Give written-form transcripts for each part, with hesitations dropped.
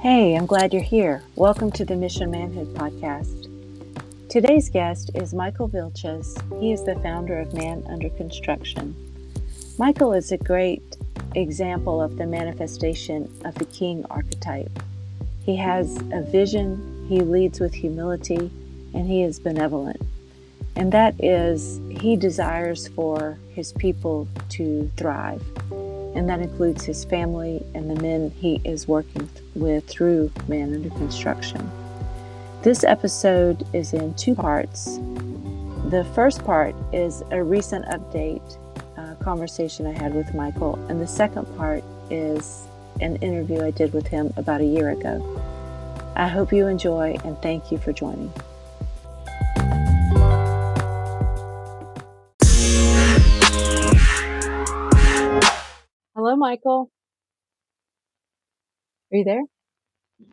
Hey, I'm glad you're here. Welcome to the Mission Manhood podcast. Today's guest is Michael Vilches. He is the founder of Man Under Construction. Michael is a great example of the manifestation of the king archetype. He has a vision, he leads with humility, and he is benevolent. And that is, he desires for his people to thrive. And that includes his family and the men he is working with through Man Under Construction. This episode is in two parts. The first part is a recent update conversation I had with Michael, and the second part is an interview I did with him about a year ago. I hope you enjoy, and thank you for joining. Hello, Michael. Are you there?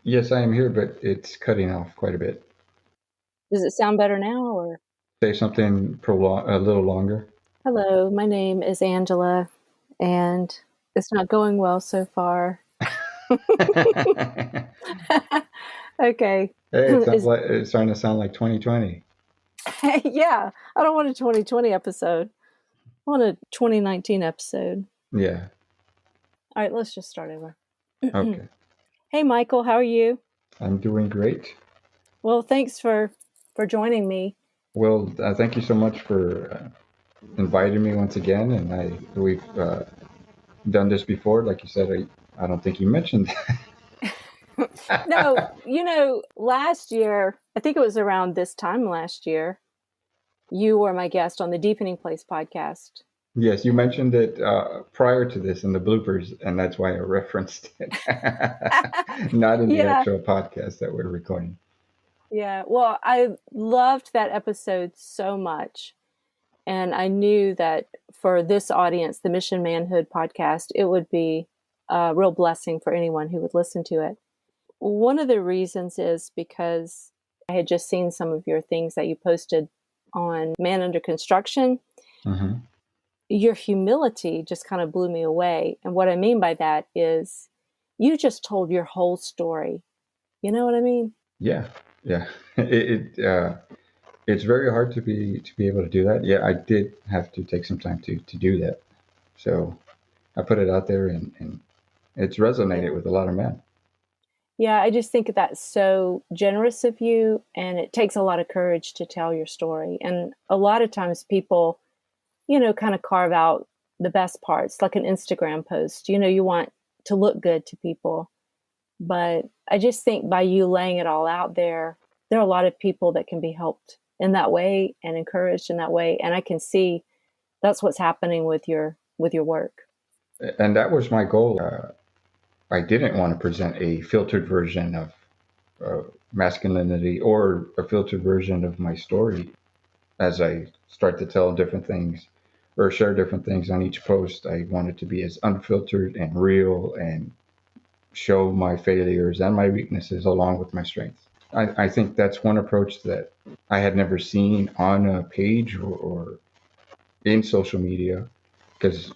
Yes, I am here, but it's cutting off quite a bit. Does it sound better now, or? Say something a little longer. Hello, my name is Angela, and it's not going well so far. Okay. Hey, it's starting to sound like 2020. Yeah, I don't want a 2020 episode. I want a 2019 episode. Yeah. All right, let's just start over. Okay. Hey, Michael, how are you? I'm doing great. Well, thanks for joining me. Well, thank you so much for inviting me once again. And we've done this before. Like you said, I don't think you mentioned that. No, last year, I think it was around this time last year, you were my guest on the Deepening Place podcast. Yes, you mentioned it prior to this in the bloopers, and that's why I referenced it. Not in the actual podcast that we're recording. Yeah, well, I loved that episode so much. And I knew that for this audience, the Mission Manhood podcast, it would be a real blessing for anyone who would listen to it. One of the reasons is because I had just seen some of your things that you posted on Man Under Construction. Mm-hmm. Your humility just kind of blew me away. And what I mean by that is you just told your whole story. You know what I mean? Yeah. It's very hard to be able to do that. Yeah, I did have to take some time to do that. So I put it out there, and it's resonated with a lot of men. Yeah, I just think that's so generous of you, and it takes a lot of courage to tell your story. And a lot of times people, kind of carve out the best parts, like an Instagram post. You want to look good to people. But I just think by you laying it all out there are a lot of people that can be helped in that way and encouraged in that way. And I can see that's what's happening with your work. And that was my goal. I didn't want to present a filtered version of masculinity or a filtered version of my story. As I start to tell different things or share different things on each post, I wanted to be as unfiltered and real and show my failures and my weaknesses along with my strengths. I think that's one approach that I had never seen on a page or in social media, because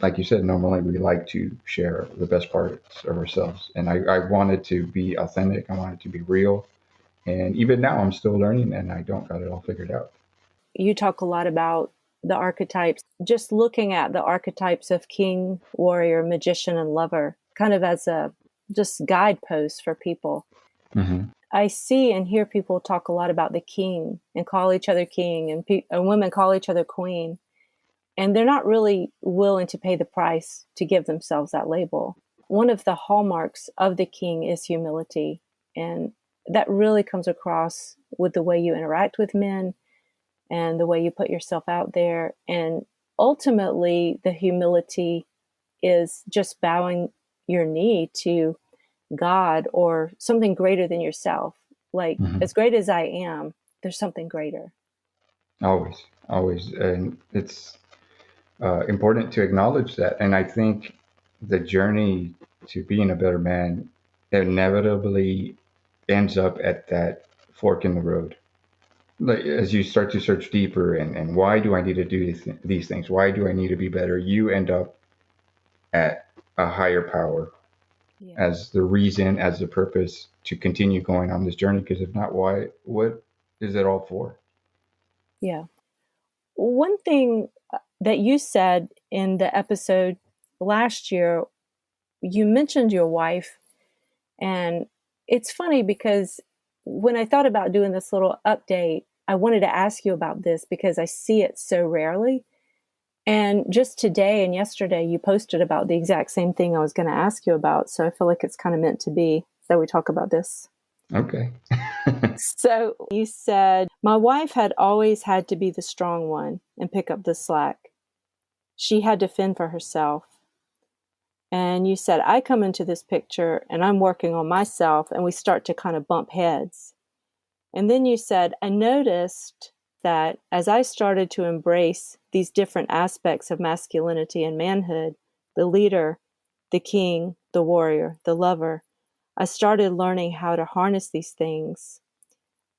like you said, normally we like to share the best parts of ourselves. And I wanted to be authentic. I wanted to be real. And even now I'm still learning, and I don't got it all figured out. You talk a lot about the archetypes, just looking at the archetypes of king, warrior, magician, and lover, kind of as a just guidepost for people. Mm-hmm. I see and hear people talk a lot about the king and call each other king, and women call each other queen. And they're not really willing to pay the price to give themselves that label. One of the hallmarks of the king is humility. And that really comes across with the way you interact with men and the way you put yourself out there. And ultimately, the humility is just bowing your knee to God or something greater than yourself. Like, as great as I am, there's something greater. Always. And it's important to acknowledge that. And I think the journey to being a better man inevitably ends up at that fork in the road. Like, as you start to search deeper and why do I need to do these things? Why do I need to be better? You end up at a higher power Yeah. as the reason, as the purpose to continue going on this journey. Because if not, why? What is it all for? Yeah. One thing that you said in the episode last year, you mentioned your wife. And it's funny because when I thought about doing this little update, I wanted to ask you about this because I see it so rarely. And just today and yesterday, you posted about the exact same thing I was going to ask you about. So I feel like it's kind of meant to be that we talk about this. Okay. So you said, my wife had always had to be the strong one and pick up the slack. She had to fend for herself. And you said, I come into this picture and I'm working on myself, and we start to kind of bump heads. And then you said, I noticed that as I started to embrace these different aspects of masculinity and manhood, the leader, the king, the warrior, the lover, I started learning how to harness these things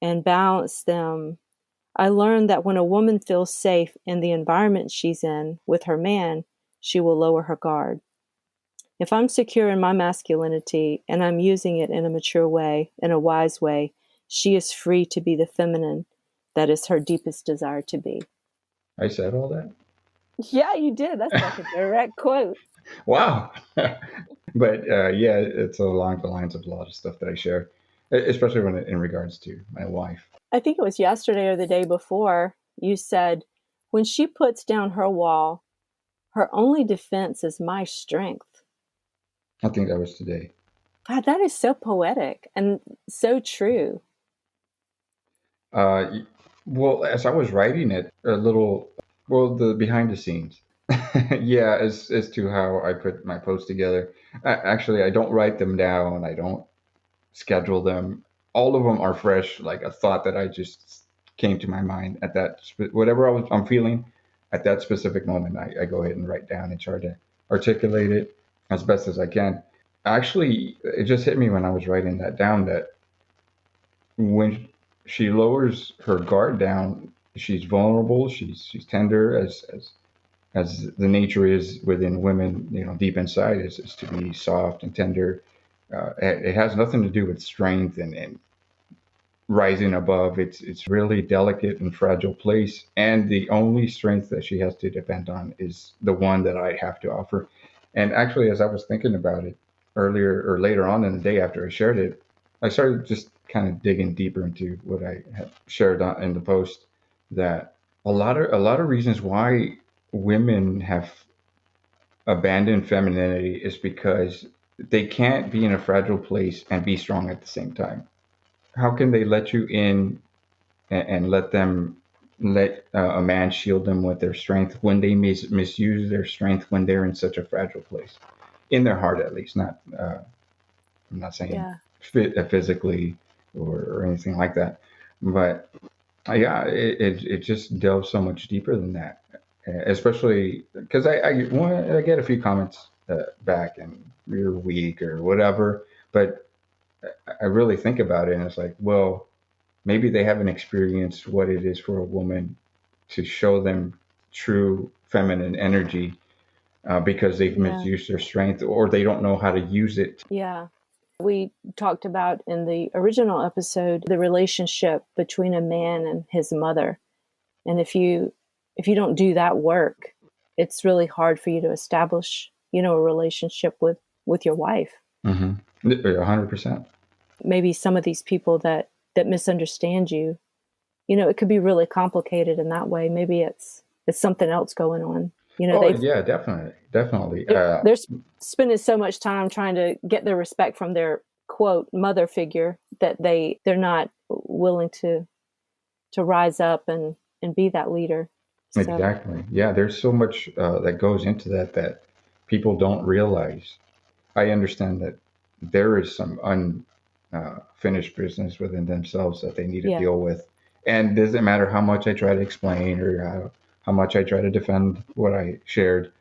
and balance them. I learned that when a woman feels safe in the environment she's in with her man, she will lower her guard. If I'm secure in my masculinity and I'm using it in a mature way, in a wise way, she is free to be the feminine that is her deepest desire to be. I said all that. Yeah, you did. That's like a direct quote. Wow. But yeah, it's along the lines of a lot of stuff that I share, especially when in regards to my wife. I think it was yesterday or the day before, you said, when she puts down her wall, her only defense is my strength. I think that was today. God, that is so poetic and so true. Uh, well, as I was writing it, a little, well, the behind the scenes. Yeah, as to how I put my posts together. Actually, I don't write them down. I don't schedule them. All of them are fresh, like a thought that I just came to my mind at that whatever I'm feeling at that specific moment. I go ahead and write down and try to articulate it as best as I can. Actually, it just hit me when I was writing that down that when she lowers her guard down, she's vulnerable. She's tender as the nature is within women. You know, deep inside is to be soft and tender. It has nothing to do with strength and rising above. It's really delicate and fragile place, and the only strength that she has to depend on is the one that I have to offer. And actually, as I was thinking about it earlier or later on in the day after I shared it, I started just kind of digging deeper into what I had shared in the post. That a lot of reasons why women have abandoned femininity is because they can't be in a fragile place and be strong at the same time. How can they let you in and let a man shield them with their strength when they misuse their strength when they're in such a fragile place, in their heart at least? Not I'm not saying Yeah. physically or anything like that, but yeah, it just delves so much deeper than that. Especially because I get a few comments back and you're weak or whatever, but I really think about it and it's like, well, maybe they haven't experienced what it is for a woman to show them true feminine energy because they've Yeah. misused their strength or they don't know how to use it. Yeah. We talked about in the original episode the relationship between a man and his mother. And if you don't do that work, it's really hard for you to establish, a relationship with your wife. 100%. Maybe some of these people that misunderstand you, it could be really complicated in that way. Maybe it's something else going on. Oh They've yeah, definitely. they're spending so much time trying to get their respect from their quote mother figure that they're not willing to rise up and be that leader. So Exactly. Yeah, there's so much that goes into that people don't realize. I understand that there is some unfinished business within themselves that they need to yeah, deal with. And it doesn't matter how much I try to explain or how much I try to defend what I shared,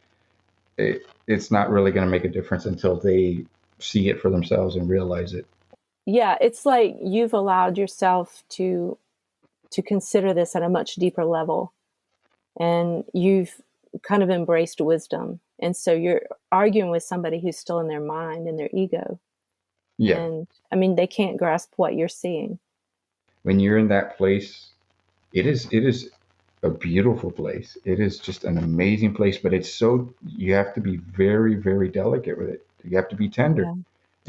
it's not really going to make a difference until they see it for themselves and realize it. yeah, it's like you've allowed yourself to consider this at a much deeper level, and you've kind of embraced wisdom. And so you're arguing with somebody who's still in their mind and their ego. Yeah. And I mean, they can't grasp what you're seeing. When you're in that place, it is a beautiful place. It is just an amazing place, but you have to be very, very delicate with it. You have to be tender, Yeah.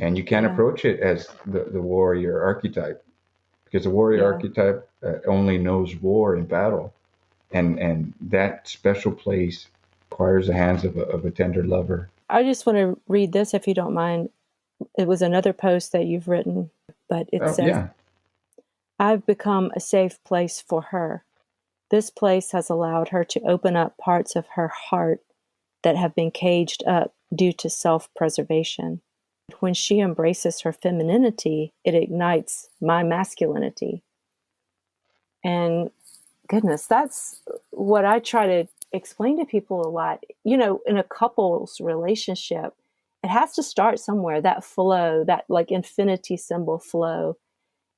and you can't Yeah. approach it as the warrior archetype, because the warrior Yeah. archetype only knows war and battle, and that special place requires the hands of a tender lover. I just want to read this if you don't mind. It was another post that you've written, but it Oh says, yeah, I've become a safe place for her. This place has allowed her to open up parts of her heart that have been caged up due to self-preservation. When she embraces her femininity, it ignites my masculinity. And goodness, that's what I try to explain to people a lot. You know, in a couple's relationship, it has to start somewhere, that flow, that like infinity symbol flow.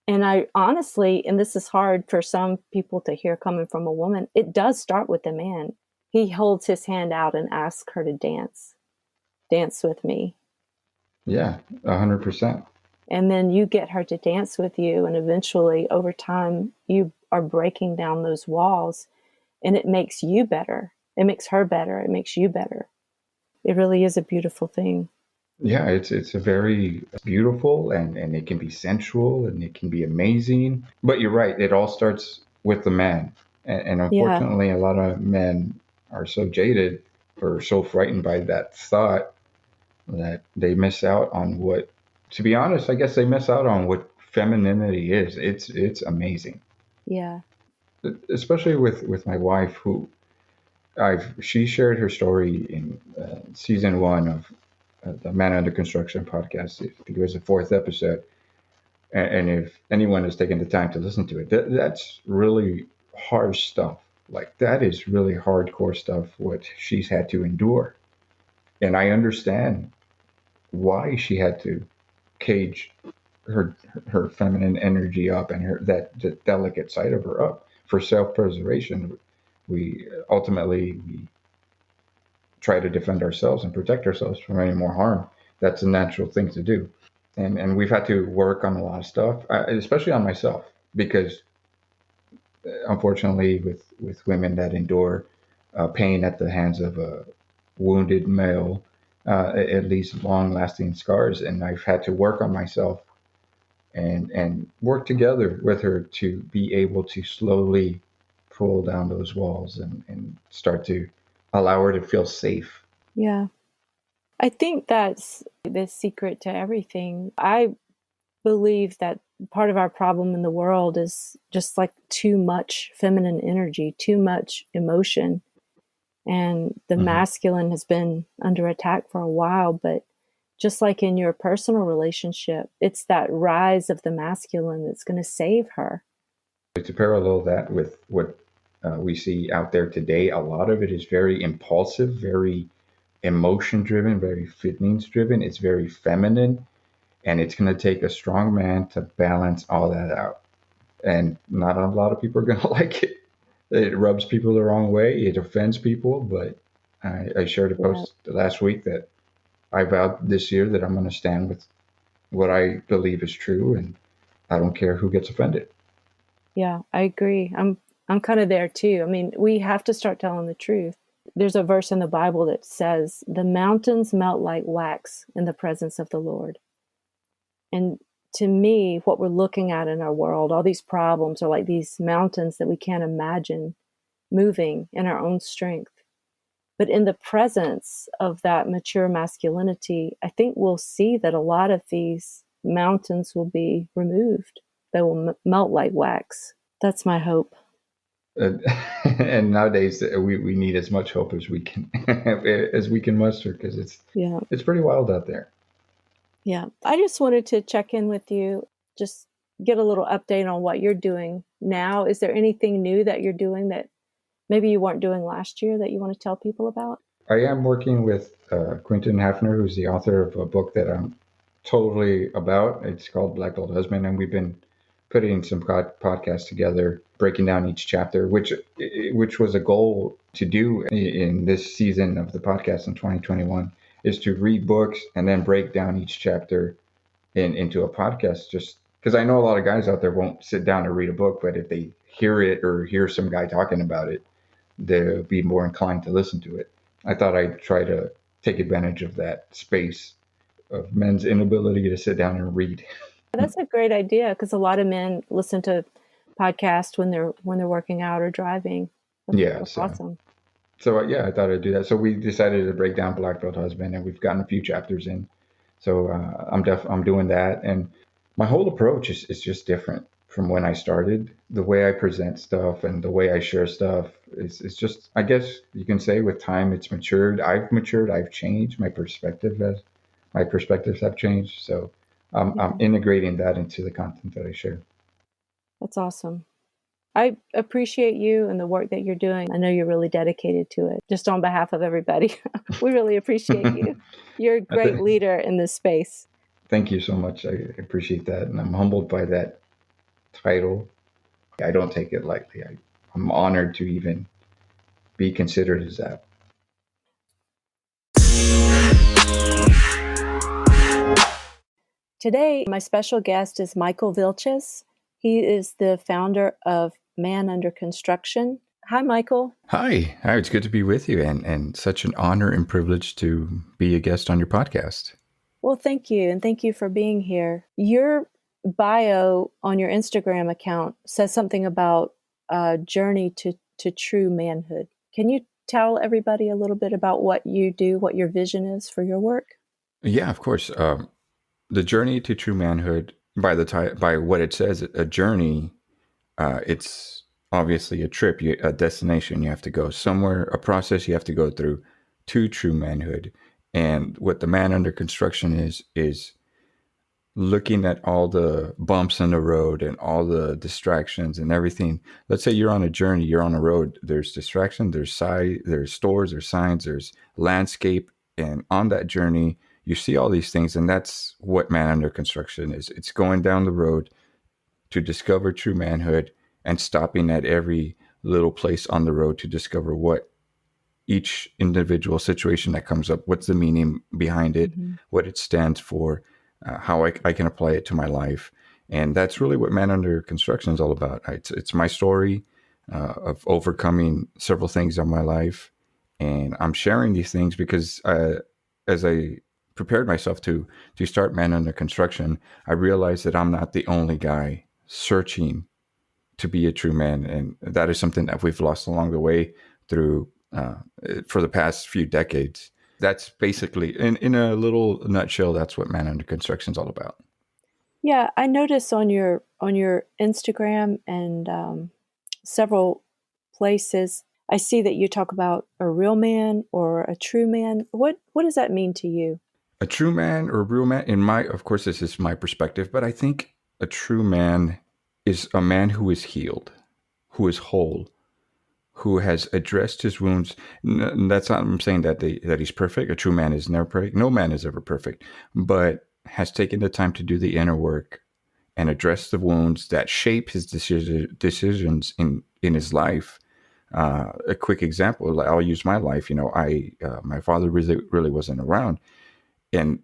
And I honestly, and this is hard for some people to hear coming from a woman, it does start with the man. He holds his hand out and asks her to dance with me. yeah, 100%. And then you get her to dance with you. And eventually, over time, you are breaking down those walls, and it makes you better. It makes her better. It makes you better. It really is a beautiful thing. Yeah, it's a very beautiful, and it can be sensual and it can be amazing. But you're right, it all starts with the man. And Yeah. unfortunately, a lot of men are so jaded or so frightened by that thought that they miss out on what, to be honest, I guess they miss out on what femininity is. It's amazing. Yeah. Especially with my wife, who she shared her story in season one of the Man Under Construction podcast. I think it was the fourth episode. And if anyone has taken the time to listen to it, that's really harsh stuff. Like, that is really hardcore stuff, what she's had to endure. And I understand why she had to cage her her feminine energy up, and her that delicate side of her up for self-preservation. We ultimately we try to defend ourselves and protect ourselves from any more harm. That's a natural thing to do. And we've had to work on a lot of stuff, especially on myself, because unfortunately, with women that endure pain at the hands of a wounded male, it leaves long-lasting scars. And I've had to work on myself and work together with her to be able to slowly pull down those walls and start to allow her to feel safe. Yeah. I think that's the secret to everything. I believe that part of our problem in the world is just like too much feminine energy, too much emotion. And the Mm-hmm. masculine has been under attack for a while. But just like in your personal relationship, it's that rise of the masculine that's going to save her. To parallel that with what we see out there today, a lot of it is very impulsive, very emotion driven, very feelings driven. It's very feminine, and it's going to take a strong man to balance all that out. And not a lot of people are going to like it. It rubs people the wrong way. It offends people. But I shared a Yeah. post last week that I vowed this year that I'm going to stand with what I believe is true, and I don't care who gets offended. Yeah, I agree. I'm kind of there too. I mean, we have to start telling the truth. There's a verse in the Bible that says, "The mountains melt like wax in the presence of the Lord." And to me, what we're looking at in our world, all these problems are like these mountains that we can't imagine moving in our own strength. But in the presence of that mature masculinity, I think we'll see that a lot of these mountains will be removed. They will melt like wax. That's my hope. And nowadays we need as much hope as we can as we can muster, because Yeah. it's pretty wild out there. Yeah. I just wanted to check in with you, just get a little update on what you're doing now. Is there anything new that you're doing that maybe you weren't doing last year that you want to tell people about? I am working with Quentin Hafner, who's the author of a book that I'm totally about. It's called Black Gold Husband, and we've been putting some podcasts together, breaking down each chapter, which was a goal to do in this season of the podcast in 2021, is to read books and then break down each chapter into a podcast. Just because I know a lot of guys out there won't sit down and read a book, but if they hear it or hear some guy talking about it, they'll be more inclined to listen to it. I thought I'd try to take advantage of that space of men's inability to sit down and read. That's a great idea because a lot of men listen to podcasts when they're working out or driving. Yeah, That's awesome. so yeah, I thought I'd do that. So we decided to break down Black Belt Husband, and we've gotten a few chapters in. So I'm doing that, and my whole approach is just different from when I started. The way I present stuff and the way I share stuff is just, I guess you can say, with time it's matured. I've matured. I've changed. My perspectives have changed. So I'm integrating that into the content that I share. That's awesome. I appreciate you and the work that you're doing. I know you're really dedicated to it. Just on behalf of everybody, we really appreciate you. You're a great leader in this space. Thank you so much. I appreciate that. And I'm humbled by that title. I don't take it lightly. I'm honored to even be considered as that. Today, my special guest is Michael Vilches. He is the founder of Man Under Construction. Hi, Michael. Hi. It's good to be with you, and such an honor and privilege to be a guest on your podcast. Well, thank you, and thank you for being here. Your bio on your Instagram account says something about a journey to true manhood. Can you tell everybody a little bit about what you do, what your vision is for your work? Yeah, of course. The journey to true manhood, by what it says, a journey. It's obviously a trip, a destination. You have to go somewhere, a process you have to go through to true manhood. And what the Man Under Construction is looking at all the bumps in the road and all the distractions and everything. Let's say you're on a journey, you're on a road. There's distraction, there's stores, there's signs, there's landscape, and on that journey, you see all these things, and that's what Man Under Construction is. It's going down the road to discover true manhood and stopping at every little place on the road to discover what each individual situation that comes up, what's the meaning behind it, what it stands for, how I can apply it to my life. And that's really what Man Under Construction is all about. It's my story of overcoming several things in my life. And I'm sharing these things because as I prepared myself to start Man Under Construction, I realized that I'm not the only guy searching to be a true man. And that is something that we've lost along the way through for the past few decades. That's basically, in a little nutshell, that's what Man Under Construction is all about. Yeah, I noticed on your Instagram and several places, I see that you talk about a real man or a true man. What does that mean to you? A true man or a real man, of course, this is my perspective, but I think a true man is a man who is healed, who is whole, who has addressed his wounds. That's not, I'm saying that he's perfect. A true man is never perfect. No man is ever perfect, but has taken the time to do the inner work and address the wounds that shape his decisions in his life. A quick example, I'll use my life. My father really wasn't around, and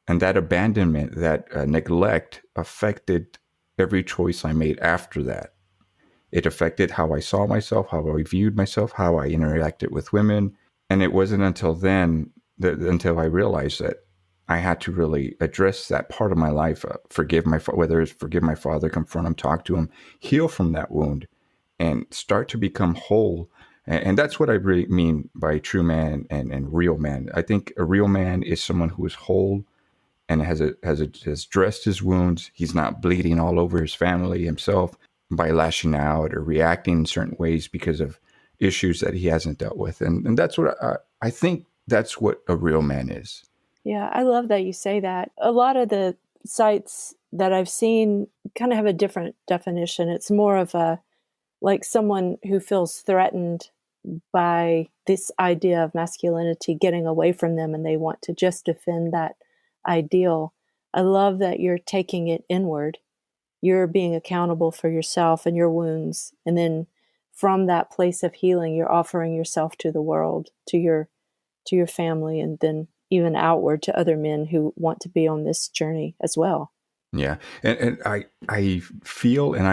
that abandonment, that neglect affected every choice I made after that. It affected how I saw myself, how I viewed myself, how I interacted with women. And it wasn't until then until I realized that I had to really address that part of my life, forgive my father, confront him, talk to him, heal from that wound, and start to become whole. And that's what I really mean by true man and real man. I think a real man is someone who is whole and has dressed his wounds. He's not bleeding all over his family, himself, by lashing out or reacting in certain ways because of issues that he hasn't dealt with. And that's what I think that's what a real man is. Yeah, I love that you say that. A lot of the sites that I've seen kind of have a different definition. It's more of like someone who feels threatened by this idea of masculinity getting away from them, and they want to just defend that ideal. I love that you're taking it inward you're being accountable for yourself and your wounds. And then from that place of healing, you're offering yourself to the world, to your family, and then even outward to other men who want to be on this journey as well. Yeah. And I feel and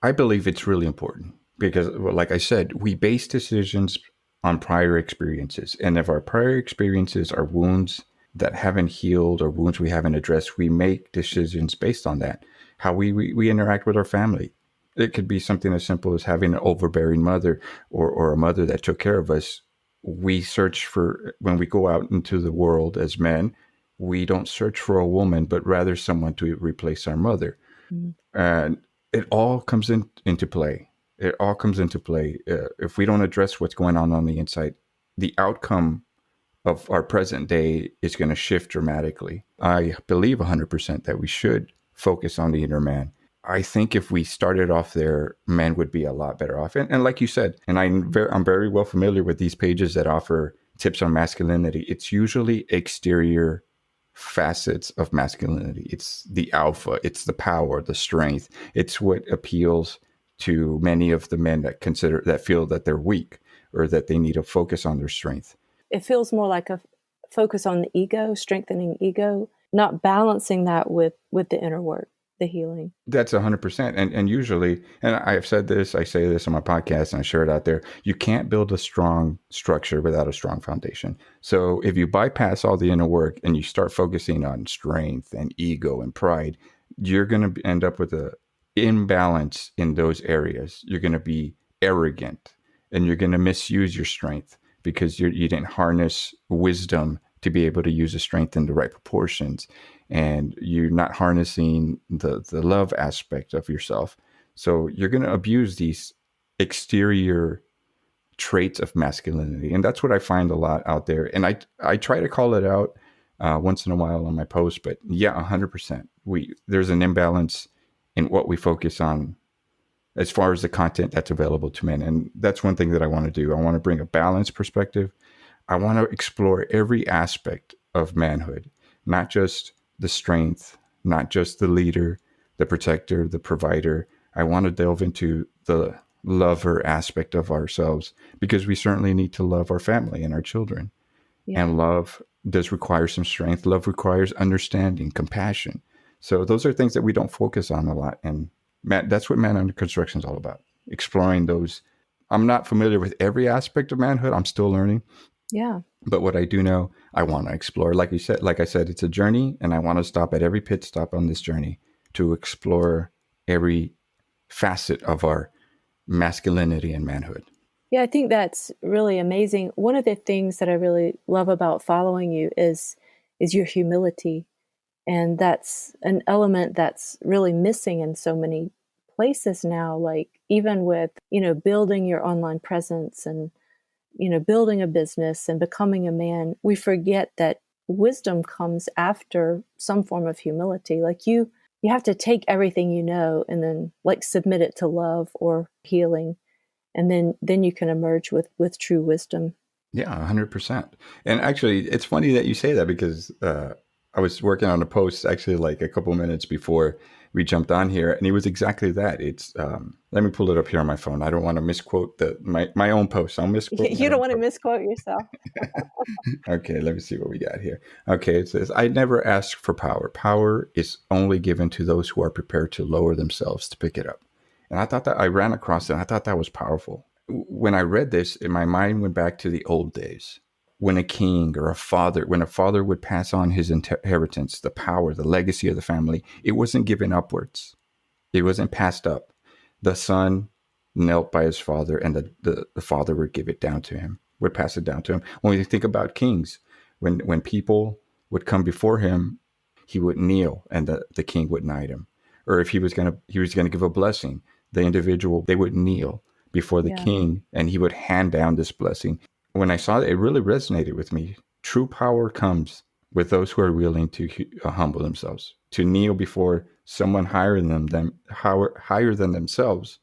I believe it's really important because, well, like I said, we base decisions on prior experiences. And if our prior experiences are wounds that haven't healed or wounds we haven't addressed, we make decisions based on that. How we interact with our family. It could be something as simple as having an overbearing mother or a mother that took care of us. We search for, when we go out into the world as men, we don't search for a woman, but rather someone to replace our mother. Mm. And it all comes into play. It all comes into play. If we don't address what's going on the inside, the outcome of our present day is going to shift dramatically. I believe 100% that we should focus on the inner man. I think if we started off there, men would be a lot better off. And like you said, and I'm very well familiar with these pages that offer tips on masculinity. It's usually exterior facets of masculinity. It's the alpha, it's the power, the strength. It's what appeals to many of the men that feel that they're weak or that they need to focus on their strength. It feels more like a focus on the ego, strengthening ego, not balancing that with the inner work, the healing. That's 100%. And usually, and I have said this, I say this on my podcast and I share it out there, you can't build a strong structure without a strong foundation. So if you bypass all the inner work and you start focusing on strength and ego and pride, you're going to end up with an imbalance in those areas. You're going to be arrogant and you're going to misuse your strength because you didn't harness wisdom to be able to use the strength in the right proportions. And you're not harnessing the love aspect of yourself. So you're going to abuse these exterior traits of masculinity. And that's what I find a lot out there. And I try to call it out once in a while on my post, but yeah, 100%. There's an imbalance in what we focus on as far as the content that's available to men. And that's one thing that I want to do. I want to bring a balanced perspective. I want to explore every aspect of manhood, not just the strength, not just the leader, the protector, the provider. I want to delve into the lover aspect of ourselves because we certainly need to love our family and our children. Yeah. And love does require some strength. Love requires understanding, compassion. So those are things that we don't focus on a lot. And that's what Man Under Construction is all about, exploring those. I'm not familiar with every aspect of manhood. I'm still learning. Yeah. But what I do know, I want to explore. Like I said, it's a journey, and I want to stop at every pit stop on this journey to explore every facet of our masculinity and manhood. Yeah, I think that's really amazing. One of the things that I really love about following you is your humility. And that's an element that's really missing in so many places now, like even with, building your online presence and, building a business and becoming a man, we forget that wisdom comes after some form of humility. Like you have to take everything you know and then like submit it to love or healing. And then you can emerge with true wisdom. Yeah, 100%. And actually, it's funny that you say that because I was working on a post actually like a couple minutes before we jumped on here, and it was exactly that. It's let me pull it up here on my phone. I don't want to misquote my own post. I'll misquote. You don't want to misquote yourself. Okay, let me see what we got here. Okay, it says, I never ask for power. Power is only given to those who are prepared to lower themselves to pick it up. And I thought that I ran across it, and I thought that was powerful. When I read this, my mind went back to the old days. When a king or when a father would pass on his inheritance, the power, the legacy of the family, it wasn't given upwards. It wasn't passed up. The son knelt by his father, and the father would give it down to him, would pass it down to him. When we think about kings, when people would come before him, he would kneel, and the king would knight him. Or if he was gonna give a blessing, the individual, they would kneel before the king, and he would hand down this blessing. When I saw that, it really resonated with me. True power comes with those who are willing to humble themselves, to kneel before someone higher than themselves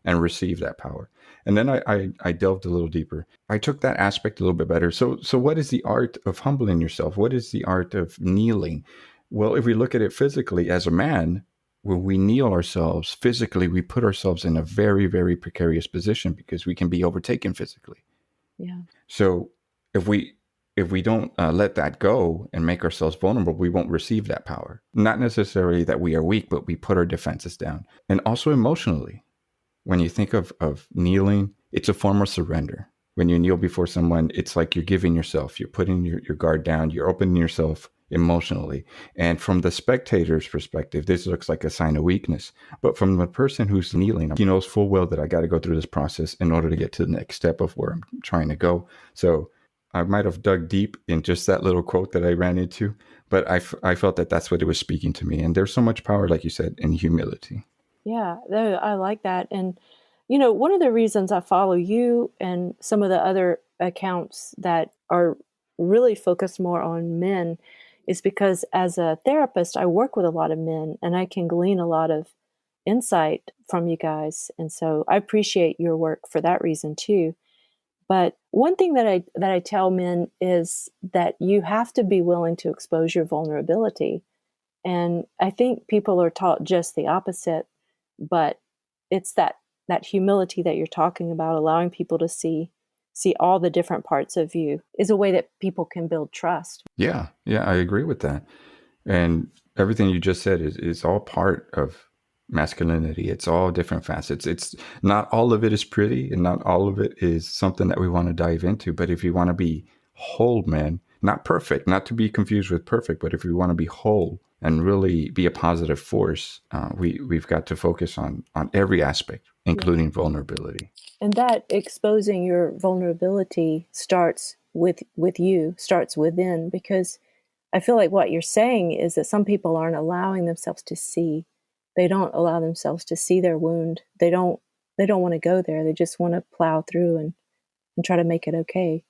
and receive that power. And then I delved a little deeper. I took that aspect a little bit better. So what is the art of humbling yourself? What is the art of kneeling? Well, if we look at it physically as a man, when we kneel ourselves physically, we put ourselves in a very, very precarious position because we can be overtaken physically. Yeah. So if we don't let that go and make ourselves vulnerable, we won't receive that power. Not necessarily that we are weak, but we put our defenses down. And also emotionally, when you think of kneeling, it's a form of surrender. When you kneel before someone, it's like you're giving yourself, you're putting your guard down, you're opening yourself emotionally. And from the spectator's perspective, this looks like a sign of weakness. But from the person who's kneeling, he knows full well that I got to go through this process in order to get to the next step of where I'm trying to go. So I might have dug deep in just that little quote that I ran into, but I felt that that's what it was speaking to me. And there's so much power, like you said, in humility. Yeah, I like that. And, one of the reasons I follow you and some of the other accounts that are really focused more on men is because as a therapist, I work with a lot of men and I can glean a lot of insight from you guys. And so I appreciate your work for that reason too. But one thing that I tell men is that you have to be willing to expose your vulnerability. And I think people are taught just the opposite, but it's that humility that you're talking about, allowing people to see all the different parts of you is a way that people can build trust. Yeah, I agree with that. And everything you just said is all part of masculinity. It's all different facets. It's not all of it is pretty and not all of it is something that we want to dive into. But if you want to be whole, man, not perfect, not to be confused with perfect, but if we want to be whole and really be a positive force, we've got to focus on every aspect, including vulnerability. And that exposing your vulnerability starts with you, starts within, because I feel like what you're saying is that some people aren't allowing themselves to see. They don't allow themselves to see their wound. They don't want to go there. They just want to plow through and try to make it okay.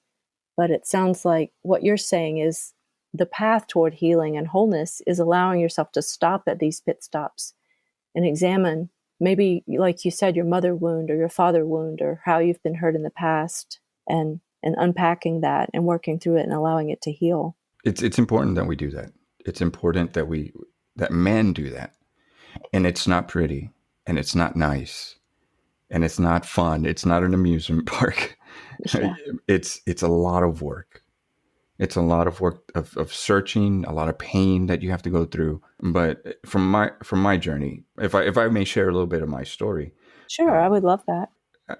But it sounds like what you're saying is the path toward healing and wholeness is allowing yourself to stop at these pit stops and examine, maybe like you said, your mother wound or your father wound or how you've been hurt in the past, and unpacking that and working through it and allowing it to heal. It's important that we do that. It's important that men do that. And it's not pretty and it's not nice and it's not fun. It's not an amusement park. Yeah. It's a lot of work. It's a lot of work of searching, a lot of pain that you have to go through. But from my journey, if I may share a little bit of my story. Sure, I would love that.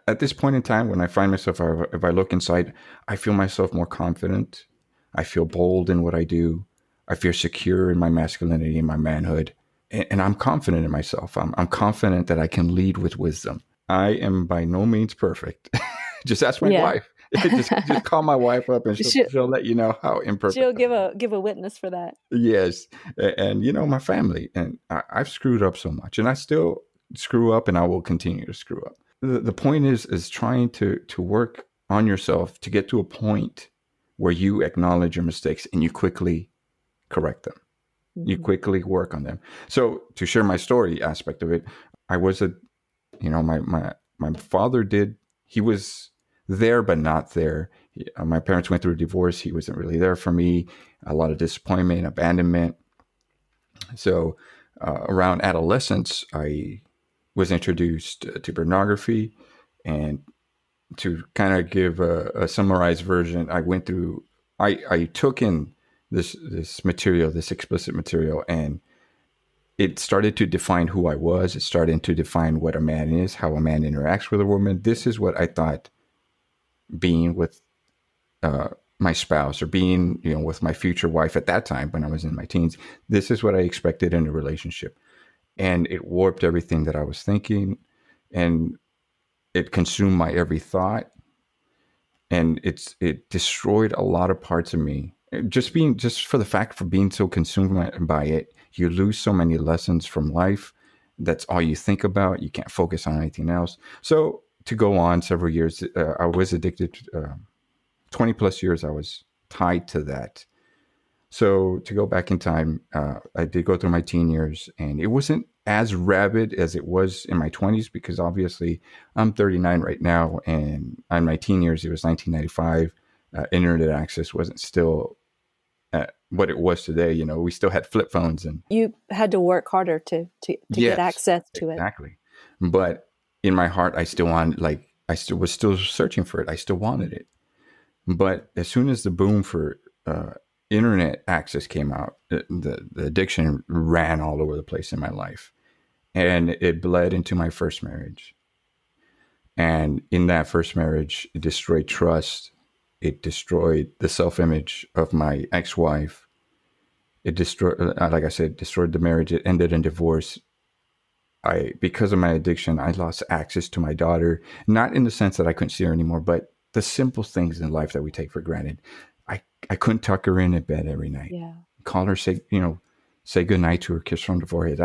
At this point in time, when I find myself, if I look inside, I feel myself more confident. I feel bold in what I do. I feel secure in my masculinity and my manhood. And I'm confident in myself. I'm confident that I can lead with wisdom. I am by no means perfect. Just ask my wife. just call my wife up and she'll let you know how imperfect. She'll give a witness for that. Yes. And my family. And I've screwed up so much. And I still screw up and I will continue to screw up. The point is trying to work on yourself to get to a point where you acknowledge your mistakes and you quickly correct them. Mm-hmm. You quickly work on them. So to share my story aspect of it, I was my father he was there, but not there. My parents went through a divorce. He wasn't really there for me. A lot of disappointment, abandonment. So around adolescence, I was introduced to pornography, and to kind of give a summarized version, I took in this material, this explicit material, and it started to define who I was. It started to define what a man is, how a man interacts with a woman. This is what I thought being with my spouse or being, with my future wife at that time when I was in my teens, this is what I expected in a relationship. And it warped everything that I was thinking, and it consumed my every thought, and it destroyed a lot of parts of me. Just for the fact for being so consumed by it, you lose so many lessons from life. That's all you think about. You can't focus on anything else. So to go on several years, I was addicted. 20 plus years, I was tied to that. So to go back in time, I did go through my teen years, and it wasn't as rabid as it was in my 20s, because obviously I'm 39 right now, and in my teen years, it was 1995. Internet access wasn't still what it was today. You know, we still had flip phones, and You had to work harder to get yes, access to it. exactly. But in my heart, I still wanted, like, I still was still searching for it. I still wanted it. But as soon as the boom for internet access came out, the addiction ran all over the place in my life, and it bled into my first marriage. And in that first marriage, it destroyed trust. It destroyed the self-image of my ex-wife. It destroyed, like I said, destroyed the marriage. It ended in divorce. Because of my addiction, I lost access to my daughter, not in the sense that I couldn't see her anymore, but the simple things in life that we take for granted. I couldn't tuck her in bed every night, Yeah. call her, say goodnight to her, kiss her on the forehead.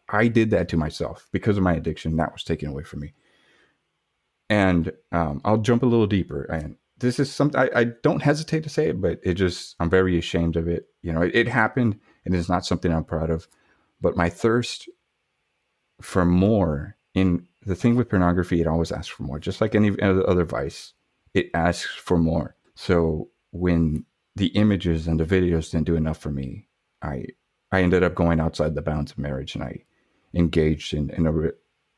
I did that to myself because of my addiction. That was taken away from me. And I'll jump a little deeper. And this is something I don't hesitate to say it, but I'm very ashamed of it. You know, it happened, and it's not something I'm proud of. But my thirst for more, in the thing with pornography, it always asks for more, just like any other vice. It asks for more. So when the images and the videos didn't do enough for me, I ended up going outside the bounds of marriage, and I engaged in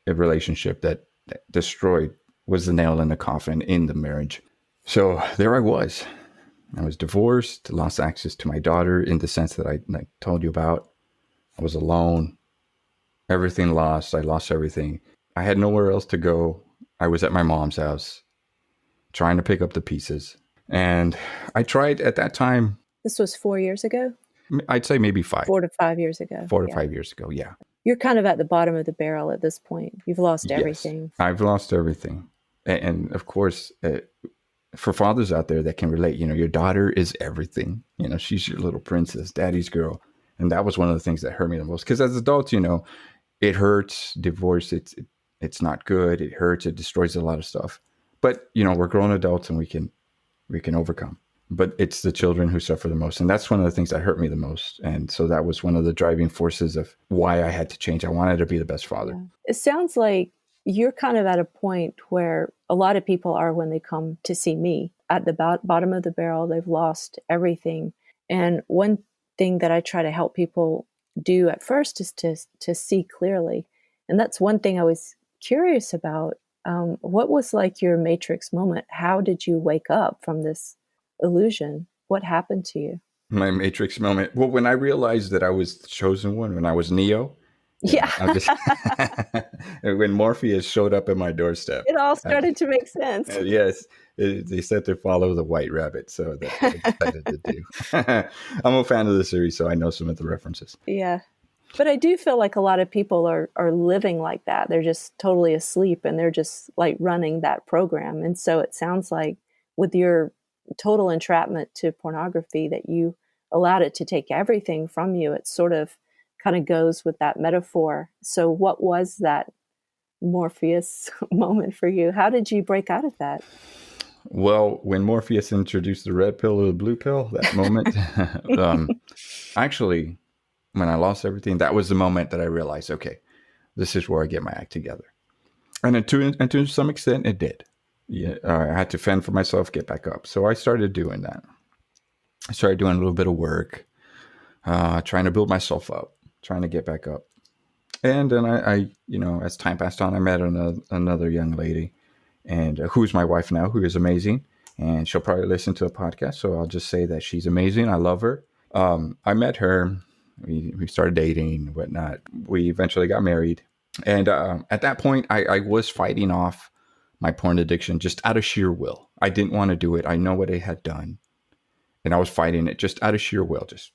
a relationship that destroyed, was the nail in the coffin in the marriage. So there I was. I was divorced, lost access to my daughter in the sense that I told you about. I was alone. Everything lost. I lost everything. I had nowhere else to go. I was at my mom's house trying to pick up the pieces. And I tried at that time. This was 4 years ago? I'd say maybe 4 to 5 years ago. 4 to 5 years ago, yeah. You're kind of at the bottom of the barrel at this point. You've lost Yes, everything. I've lost everything. And of course, for fathers out there that can relate, your daughter is everything. She's your little princess, daddy's girl. And that was one of the things that hurt me the most. Because as adults, it hurts. Divorce, it's not good. It hurts. It destroys a lot of stuff. But, we're grown adults, and we can overcome. But it's the children who suffer the most. And that's one of the things that hurt me the most. And so that was one of the driving forces of why I had to change. I wanted to be the best father. Yeah. It sounds like you're kind of at a point where a lot of people are when they come to see me at the bottom of the barrel. They've lost everything. And one thing that I try to help people do at first is to see clearly. And that's one thing I was curious about. What was like your matrix moment? How did you wake up from this illusion? What happened to you? My matrix moment. Well, when I realized that I was the chosen one, when I was Neo. Yeah. When Morpheus showed up at my doorstep. It all started to make sense. Yes. They said to follow the white rabbit. So that's what I decided to do. I'm a fan of the series, so I know some of the references. Yeah. But I do feel like a lot of people are living like that. They're just totally asleep, and they're just like running that program. And so it sounds like with your total entrapment to pornography that you allowed it to take everything from you. It sort of kind of goes with that metaphor. So what was that Morpheus moment for you? How did you break out of that? Well, when Morpheus introduced the red pill or the blue pill, that moment, actually, when I lost everything, that was the moment that I realized, okay, this is where I get my act together. And to some extent, it did. Yeah, I had to fend for myself, get back up. So I started doing that. I started doing a little bit of work, trying to build myself up, trying to get back up. And then I as time passed on, I met another young lady, and who's my wife now, who is amazing. And she'll probably listen to the podcast. So I'll just say that she's amazing. I love her. I met her. We started dating and whatnot. We eventually got married. And at that point, I was fighting off my porn addiction just out of sheer will. I didn't want to do it. I know what I had done. And I was fighting it just out of sheer will, just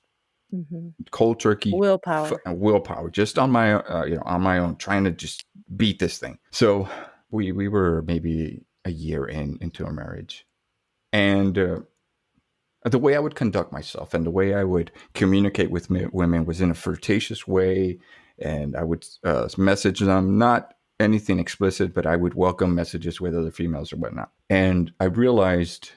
cold turkey. Willpower, just on my, on my own, trying to just beat this thing. So we were maybe a year into a marriage. And the way I would conduct myself and the way I would communicate with women was in a flirtatious way. And I would message them, not anything explicit, but I would welcome messages with other females or whatnot. And I realized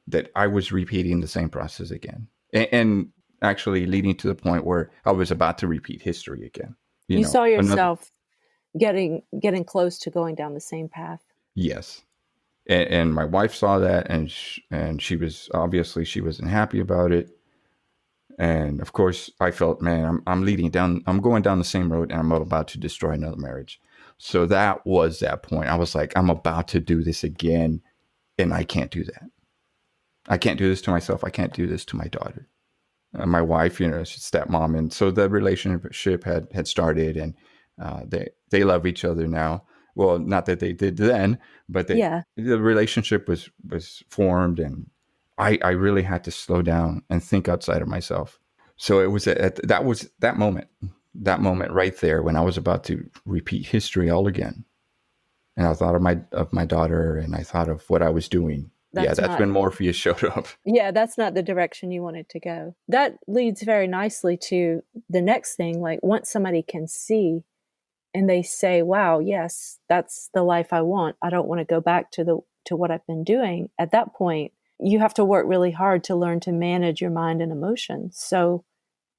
that I was repeating the same process again. And actually leading to the point where I was about to repeat history again. You saw yourself getting close to going down the same path. Yes. And my wife saw that, and she was, obviously she wasn't happy about it. And of course, I felt, man, I'm going down the same road, and I'm about to destroy another marriage. So that was that point. I was like, I'm about to do this again, and I can't do that. I can't do this to myself. I can't do this to my daughter. My wife, she's stepmom, and so the relationship had started, and they love each other now. Well, not that they did then, but Yeah. the relationship was formed, and I really had to slow down and think outside of myself. So it was that moment right there when I was about to repeat history all again, and I thought of my daughter, and I thought of what I was doing. That's when Morpheus showed up. Yeah, that's not the direction you wanted to go. That leads very nicely to the next thing. Like, once somebody can see and they say, wow, yes, that's the life I want. I don't want to go back to what I've been doing. At that point, you have to work really hard to learn to manage your mind and emotions. So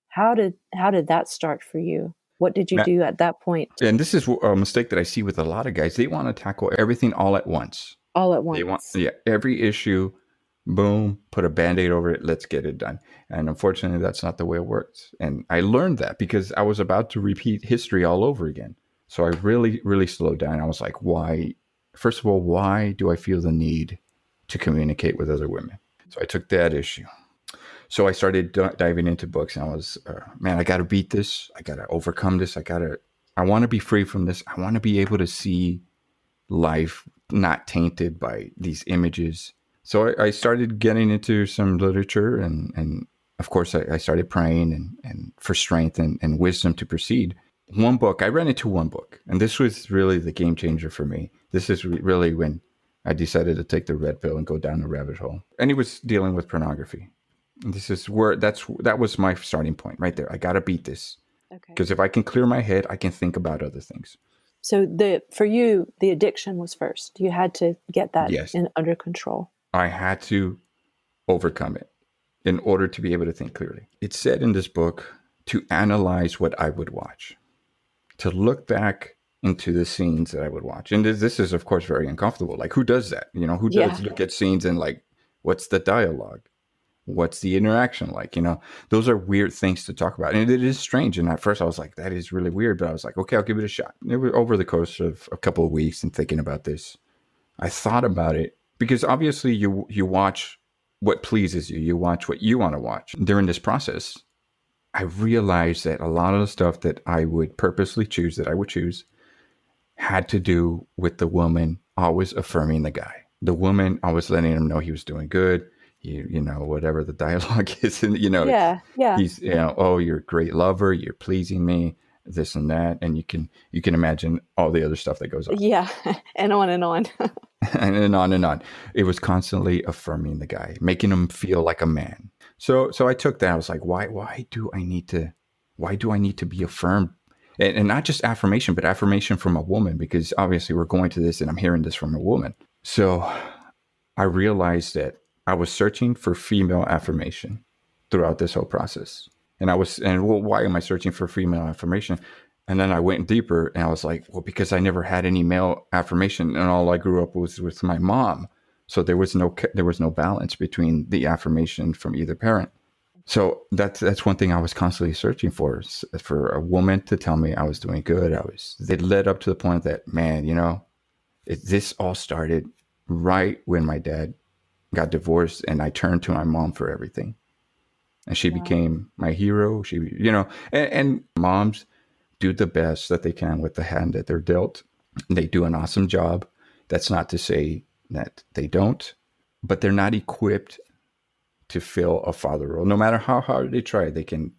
how did that start for you? What did you do at that point? And this is a mistake that I see with a lot of guys. They want to tackle everything all at once. All at once. They want, every issue, boom, put a Band-Aid over it, let's get it done. And unfortunately, that's not the way it works. And I learned that because I was about to repeat history all over again. So I really, really slowed down. I was like, why? First of all, why do I feel the need to communicate with other women? So I took that issue. So I started diving into books, and I was, man, I got to beat this. I got to overcome this. I want to be free from this. I want to be able to see life not tainted by these images. So I started getting into some literature, and of course I started praying and for strength and wisdom to proceed. I ran into one book, and this was really the game changer for me. This is really when I decided to take the red pill and go down the rabbit hole. And he was dealing with pornography. And this is where that was my starting point right there. I got to beat this. Okay. Because if I can clear my head, I can think about other things. So for you, the addiction was first. You had to get that under control. I had to overcome it in order to be able to think clearly. It's said in this book to analyze what I would watch, to look back into the scenes that I would watch. And this is, of course, very uncomfortable. Like, who does that? Who does look at scenes and like, what's the dialogue? What's the interaction like? Those are weird things to talk about. And it is strange. And at first I was like, that is really weird. But I was like, okay, I'll give it a shot. It was over the course of a couple of weeks and thinking about this, I thought about it because obviously you watch what pleases you. You watch what you want to watch. During this process, I realized that a lot of the stuff that I would purposely choose, had to do with the woman always affirming the guy. The woman always letting him know he was doing good. Whatever the dialogue is, and he's, oh, you're a great lover, you're pleasing me, this and that, and you can imagine all the other stuff that goes on. Yeah, and on and on. and on and on. It was constantly affirming the guy, making him feel like a man. So I took that. I was like, why do I need to be affirmed? And not just affirmation, but affirmation from a woman, because obviously we're going to this and I'm hearing this from a woman. So I realized that I was searching for female affirmation throughout this whole process. Why am I searching for female affirmation? And then I went deeper and I was like, well, because I never had any male affirmation and all I grew up was with my mom. So there was no balance between the affirmation from either parent. So that's one thing I was constantly searching for a woman to tell me I was doing good. It led up to the point that, man, this all started right when my dad got divorced and I turned to my mom for everything. And she became my hero. And moms do the best that they can with the hand that they're dealt. They do an awesome job. That's not to say that they don't, but they're not equipped to fill a father role. No matter how hard they try, they can,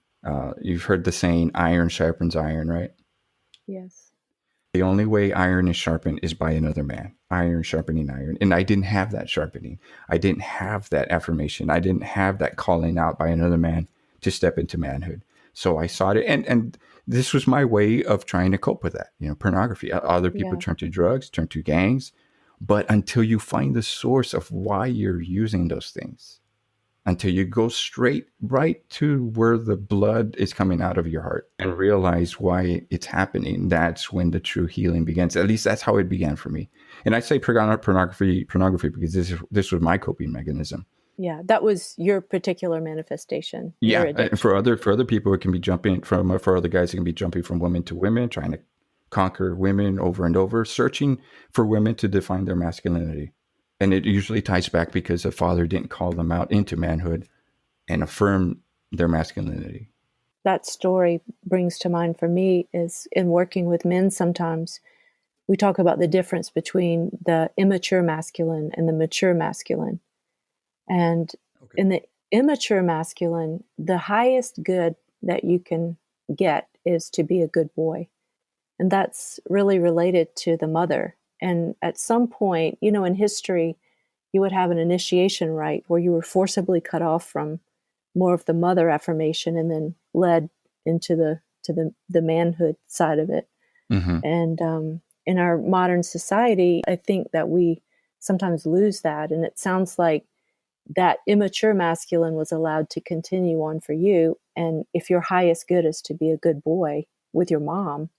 you've heard the saying, iron sharpens iron, right? Yes. The only way iron is sharpened is by another man. Iron sharpening iron. And I didn't have that sharpening. I didn't have that affirmation. I didn't have that calling out by another man to step into manhood. So I sought it. And this was my way of trying to cope with that. Pornography. Other people turn to drugs, turn to gangs. But until you find the source of why you're using those things, until you go straight right to where the blood is coming out of your heart and realize why it's happening, that's when the true healing begins. At least that's how it began for me. And I say pornography because this was my coping mechanism. Yeah, that was your particular manifestation. Your Yeah, and addiction. for other people, it can be jumping from for other guys, it can be jumping from women to women, trying to conquer women over and over, searching for women to define their masculinity. And it usually ties back because a father didn't call them out into manhood and affirm their masculinity. That story brings to mind for me is in working with men sometimes we talk about the difference between the immature masculine and the mature masculine. And Okay. in the immature masculine, the highest good that you can get is to be a good boy. And that's really related to the mother. And at some point, in history, you would have an initiation rite where you were forcibly cut off from more of the mother affirmation and then led into the manhood side of it. Mm-hmm. And in our modern society, I think that we sometimes lose that. And it sounds like that immature masculine was allowed to continue on for you. And if your highest good is to be a good boy with your mom,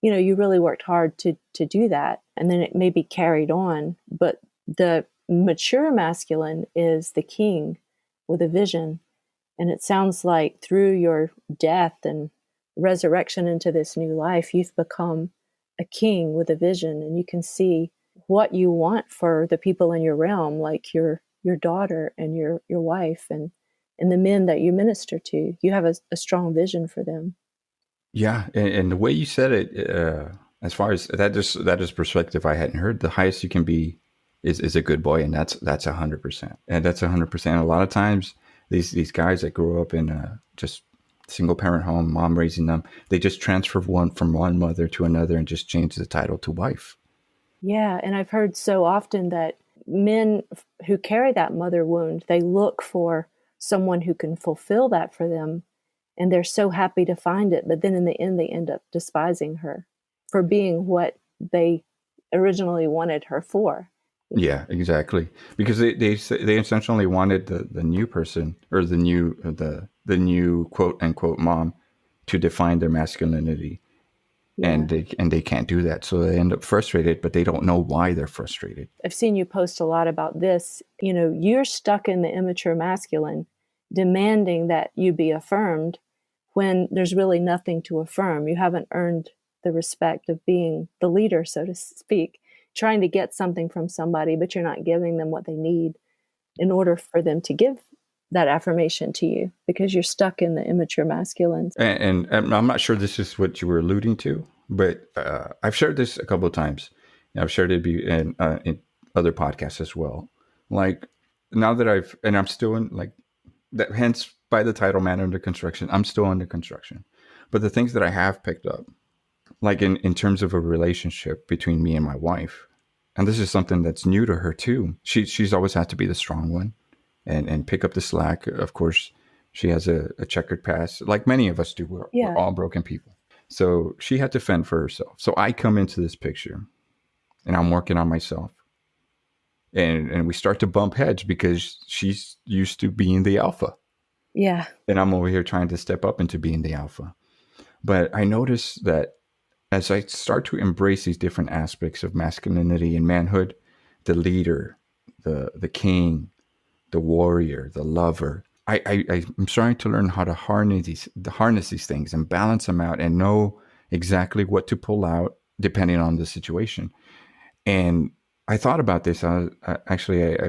you really worked hard to do that. And then it may be carried on. But the mature masculine is the king with a vision. And it sounds like through your death and resurrection into this new life, you've become a king with a vision, and you can see what you want for the people in your realm, like your daughter and your wife and the men that you minister to. You have a strong vision for them. Yeah, and the way you said it, as far as that is perspective I hadn't heard. The highest you can be is a good boy, and that's 100%, and that's 100%. A lot of times, these guys that grow up in just single parent home, mom raising them, they just transfer one from one mother to another and just change the title to wife. Yeah, and I've heard so often that men who carry that mother wound, they look for someone who can fulfill that for them, and they're so happy to find it, but then in the end they end up despising her for being what they originally wanted her for. Yeah, exactly. Because they essentially wanted the new person or the new quote unquote mom to define their masculinity, Yeah. and they can't do that, so they end up frustrated, but they don't know why they're frustrated. I've seen you post a lot about this. You're stuck in the immature masculine, demanding that you be affirmed when there's really nothing to affirm. You haven't earned the respect of being the leader, so to speak, trying to get something from somebody, but you're not giving them what they need in order for them to give that affirmation to you because you're stuck in the immature masculine. And I'm not sure this is what you were alluding to, but I've shared this a couple of times. I've shared it in other podcasts as well. Like now that I'm still in like that. Hence, by the title, "Man Under Construction," I'm still under construction. But the things that I have picked up, like in terms of a relationship between me and my wife, and this is something that's new to her too. She's always had to be the strong one, and pick up the slack. Of course, she has a checkered past, like many of us do. We're Yeah. all broken people. So she had to fend for herself. So I come into this picture, and I'm working on myself. And we start to bump heads because she's used to being the alpha. Yeah. And I'm over here trying to step up into being the alpha. But I notice that as I start to embrace these different aspects of masculinity and manhood, the leader, the king, the warrior, the lover, I'm starting to learn how to harness these things and balance them out and know exactly what to pull out depending on the situation. And I thought about this. I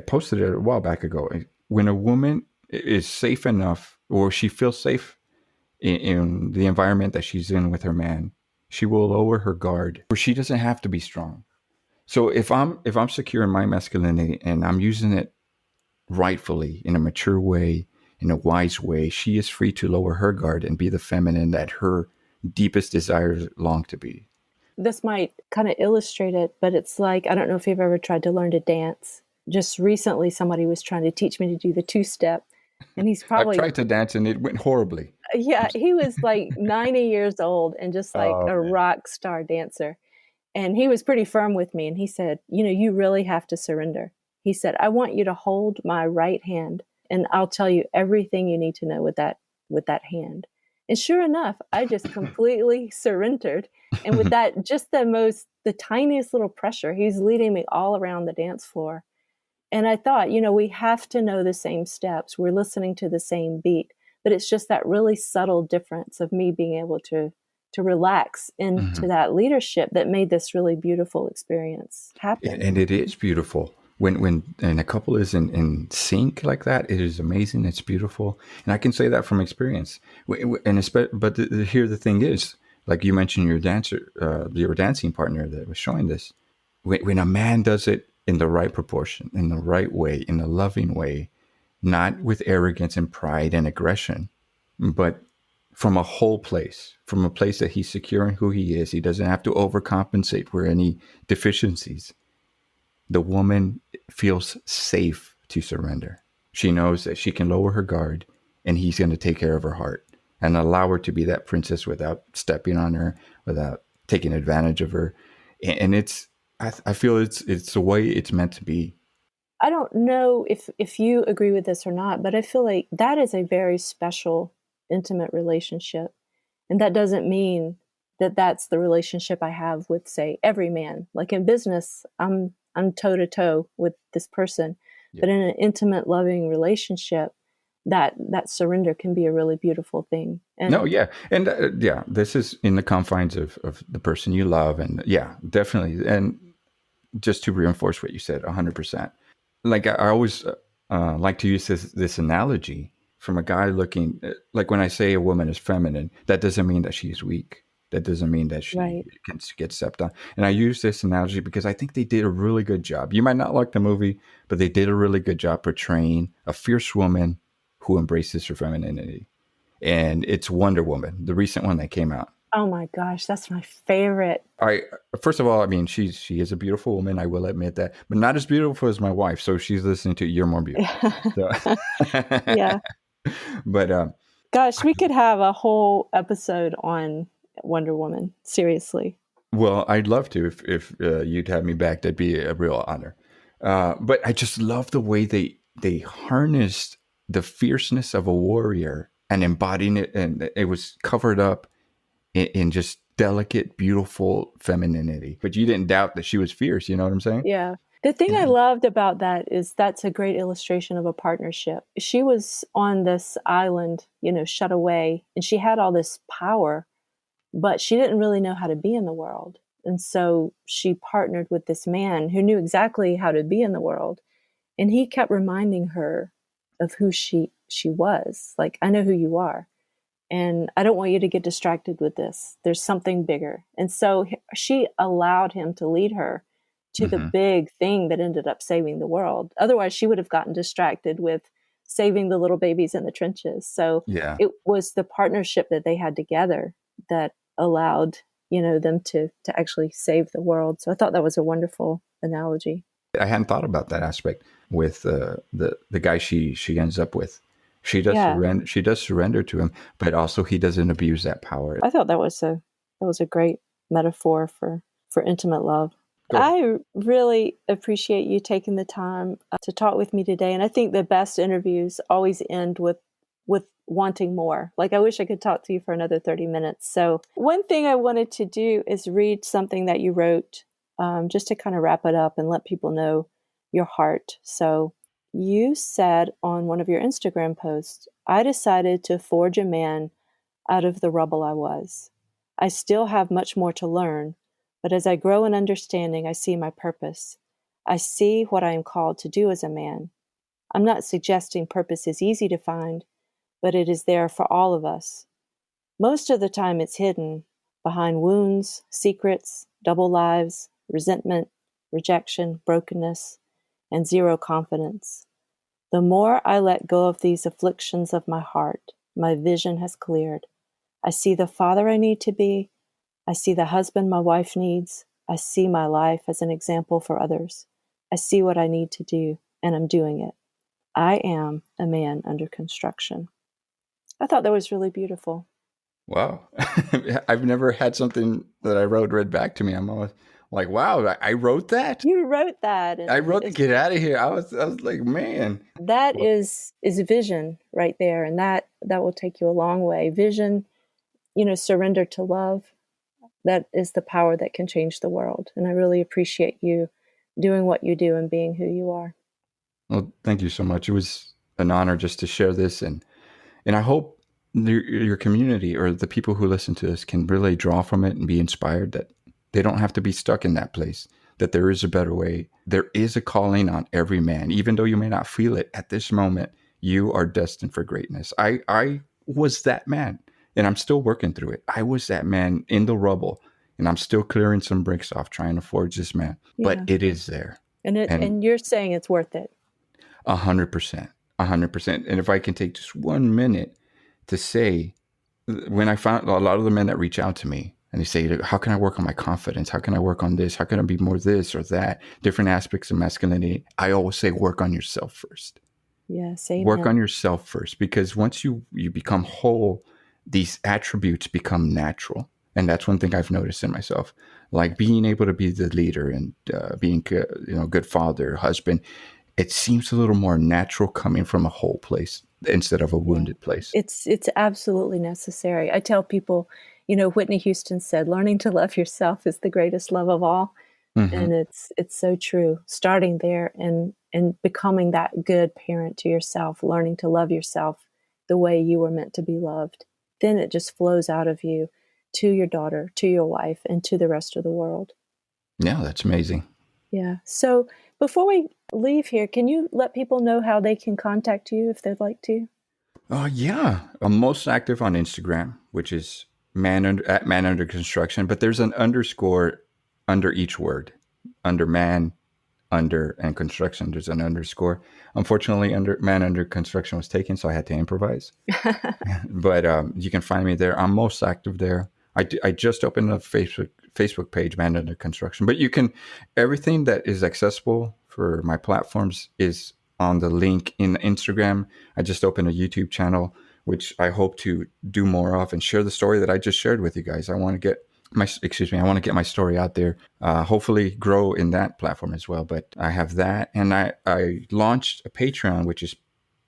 posted it a while back ago. When a woman is safe enough, or she feels safe in the environment that she's in with her man, she will lower her guard, or she doesn't have to be strong. So if I'm secure in my masculinity and I'm using it rightfully in a mature way, in a wise way, she is free to lower her guard and be the feminine that her deepest desires long to be. This might kind of illustrate it, but it's like, I don't know if you've ever tried to learn to dance. Just recently, somebody was trying to teach me to do the two-step, and he's I've probably, tried to dance and it went horribly. yeah, he was like 90 years old and just like Oh a man. rock star dancer. And he was pretty firm with me. And he said, you really have to surrender. He said, I want you to hold my right hand and I'll tell you everything you need to know with that hand. And sure enough, I just completely surrendered. And with that, just the tiniest little pressure, he's leading me all around the dance floor. And I thought, we have to know the same steps. We're listening to the same beat, but it's just that really subtle difference of me being able to relax into that leadership that made this really beautiful experience happen. And it is beautiful when and a couple is in sync like that. It is amazing. It's beautiful, and I can say that from experience. But here the thing is, like you mentioned, your dancing partner that was showing this. When a man does it in the right proportion, in the right way, in a loving way, not with arrogance and pride and aggression, but from a whole place, from a place that he's secure in who he is. He doesn't have to overcompensate for any deficiencies. The woman feels safe to surrender. She knows that she can lower her guard and he's going to take care of her heart and allow her to be that princess without stepping on her, without taking advantage of her. And I feel it's the way it's meant to be. I don't know if you agree with this or not, but I feel like that is a very special, intimate relationship. And that doesn't mean that that's the relationship I have with, say, every man. Like in business, I'm toe to toe with this person, but in an intimate, loving relationship, that surrender can be a really beautiful thing. And no, yeah. And this is in the confines of the person you love. And yeah, definitely. And just to reinforce what you said, 100%. Like I always like to use this analogy from a guy looking, like when I say a woman is feminine, that doesn't mean that she's weak. That doesn't mean that she can get stepped on. And I use this analogy because I think they did a really good job. You might not like the movie, but they did a really good job portraying a fierce woman who embraces her femininity. And it's Wonder Woman, the recent one that came out. Oh my gosh, that's my favorite. First of all, I mean, she is a beautiful woman. I will admit that, but not as beautiful as my wife. So she's listening to You're More Beautiful. So. Yeah. But gosh, we could have a whole episode on Wonder Woman. Seriously. Well, I'd love to if you'd have me back. That'd be a real honor. But I just love the way they harnessed the fierceness of a warrior and embodying it, and it was covered up in just delicate, beautiful femininity. But you didn't doubt that she was fierce. You know what I'm saying? Yeah. The thing I loved about that is that's a great illustration of a partnership. She was on this island, shut away, and she had all this power, but she didn't really know how to be in the world. And so she partnered with this man who knew exactly how to be in the world. And he kept reminding her of who she was. Like, I know who you are. And I don't want you to get distracted with this. There's something bigger. And so she allowed him to lead her to the big thing that ended up saving the world. Otherwise, she would have gotten distracted with saving the little babies in the trenches. So it was the partnership that they had together that allowed, them to actually save the world. So I thought that was a wonderful analogy. I hadn't thought about that aspect with the guy she ends up with. She does surrender. She does surrender to him, but also he doesn't abuse that power. I thought that was a great metaphor for intimate love. I really appreciate you taking the time to talk with me today. And I think the best interviews always end with wanting more. Like, I wish I could talk to you for another 30 minutes. So one thing I wanted to do is read something that you wrote, just to kind of wrap it up and let people know your heart. So you said on one of your Instagram posts, I decided to forge a man out of the rubble I was. I still have much more to learn, but as I grow in understanding, I see my purpose. I see what I am called to do as a man. I'm not suggesting purpose is easy to find, but it is there for all of us. Most of the time it's hidden behind wounds, secrets, double lives, resentment, rejection, brokenness, and zero confidence. The more I let go of these afflictions of my heart, my vision has cleared. I see the father I need to be. I see the husband my wife needs. I see my life as an example for others. I see what I need to do, and I'm doing it. I am a man under construction. I thought that was really beautiful. Wow. I've never had something that I wrote read back to me. I'm always like, wow, I wrote that? You wrote that. I wrote the get out of here. I was like, man. That is vision right there. And that will take you a long way. Vision, surrender to love. That is the power that can change the world. And I really appreciate you doing what you do and being who you are. Well, thank you so much. It was an honor just to share this, and I hope your community or the people who listen to this can really draw from it and be inspired that they don't have to be stuck in that place, that there is a better way. There is a calling on every man, even though you may not feel it at this moment. You are destined for greatness. I was that man, and I'm still working through it. I was that man in the rubble, and I'm still clearing some bricks off trying to forge this man. But Yeah. it is there. And And you're saying it's worth it. 100%, 100%. And if I can take just 1 minute to say, when I found a lot of the men that reach out to me and they say, how can I work on my confidence? How can I work on this? How can I be more this or that? Different aspects of masculinity. I always say, work on yourself first. Yeah, same Work here. on yourself first, because once you become whole, these attributes become natural. And that's one thing I've noticed in myself, like being able to be the leader and being good father, husband. It seems a little more natural coming from a whole place instead of a wounded place. It's absolutely necessary. I tell people, Whitney Houston said, learning to love yourself is the greatest love of all. Mm-hmm. And it's so true. Starting there and becoming that good parent to yourself, learning to love yourself the way you were meant to be loved. Then it just flows out of you to your daughter, to your wife, and to the rest of the world. Yeah, that's amazing. Yeah. So before we leave here, can you let people know how they can contact you if they'd like to? Yeah. I'm most active on Instagram, which is at man under construction, but there's an underscore under each word. Under man, under, and construction, there's an underscore. Unfortunately, under man under construction was taken, so I had to improvise. But you can find me there. I'm most active there. I just opened a Facebook page, Man Under Construction. But you can, everything that is accessible for my platforms is on the link in Instagram. I just opened a YouTube channel, which I hope to do more of and share the story that I just shared with you guys. I want to get my story out there, hopefully grow in that platform as well. But I have that. And I launched a Patreon, which is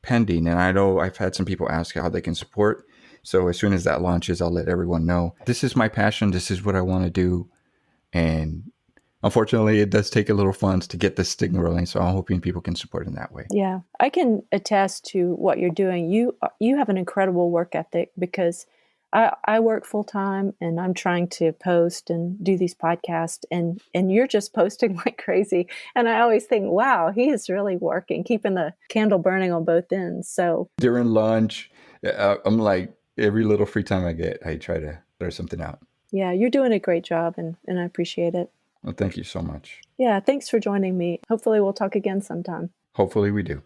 pending. And I know I've had some people ask how they can support. So as soon as that launches, I'll let everyone know. This is my passion. This is what I want to do. And unfortunately, it does take a little funds to get this stigma rolling. So I'm hoping people can support in that way. Yeah, I can attest to what you're doing. You have an incredible work ethic, because I work full time and I'm trying to post and do these podcasts, and you're just posting like crazy. And I always think, wow, he is really working, keeping the candle burning on both ends. So during lunch, I'm like, every little free time I get, I try to throw something out. Yeah, you're doing a great job, and I appreciate it. Well, thank you so much. Yeah, thanks for joining me. Hopefully we'll talk again sometime. Hopefully we do.